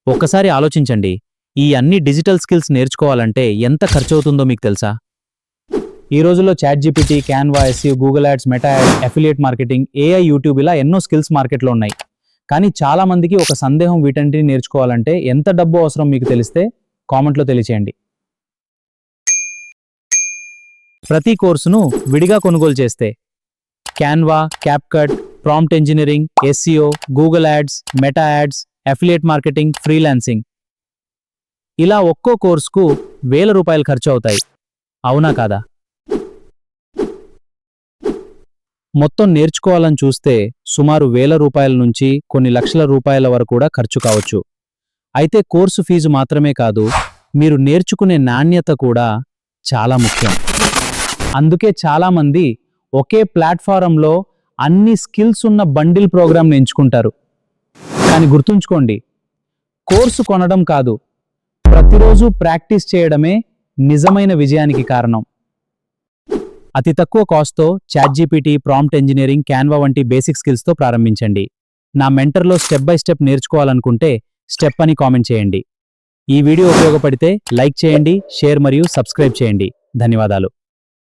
ఒక్కసారి ఆలోచించండి, ఈ అన్ని డిజిటల్ స్కిల్స్ నేర్చుకోవాలంటే ఎంత ఖర్చవుతుందో మీకు తెలుసా? ఈ రోజుల్లో ChatGPT, Canva, SEO, Google ads, meta ads, affiliate marketing, AI, YouTube ఇలా ఎన్నో స్కిల్స్ మార్కెట్లో ఉన్నాయి. కానీ చాలా మందికి ఒక సందేహం, వీటన్నిటిని నేర్చుకోవాలంటే ఎంత డబ్బు అవసరం మీకు తెలిస్తే కామెంట్లో తెలియచేయండి. ప్రతి కోర్సును విడిగా కొనుగోలు చేస్తే Canva, CapCut, prompt engineering, SEO, Google ads, meta ads, affiliate marketing, freelancing ఇలా ఒక్కో కోర్సుకు ₹1000 ఖర్చు అవుతాయి. అవునా కాదా? మొత్తం నేర్చుకోవాలని చూస్తే సుమారు ₹1000 నుంచి కొన్ని లక్షల రూపాయల వరకు కూడా ఖర్చు కావచ్చు. అయితే కోర్సు ఫీజు మాత్రమే కాదు, మీరు నేర్చుకునే నాణ్యత కూడా చాలా ముఖ్యం. అందుకే చాలామంది ఒకే ప్లాట్ఫారంలో అన్ని స్కిల్స్ ఉన్న బండిల్ ప్రోగ్రామ్ని ఎంచుకుంటారు. కానీ గుర్తుంచుకోండి, కోర్సు కొనడం కాదు, ప్రతిరోజు ప్రాక్టీస్ చేయడమే నిజమైన విజయానికి కారణం. అతి తక్కువ కాస్ట్తో చాట్‌జీపీటీ, ప్రాంప్ట్ ఇంజనీరింగ్, క్యాన్వా వంటి బేసిక్ స్కిల్స్తో ప్రారంభించండి. నా మెంటర్లో స్టెప్ బై స్టెప్ నేర్చుకోవాలనుకుంటే స్టెప్ అని కామెంట్ చేయండి. ఈ వీడియో ఉపయోగపడితే లైక్ చేయండి, షేర్ మరియు సబ్స్క్రైబ్ చేయండి. ధన్యవాదాలు.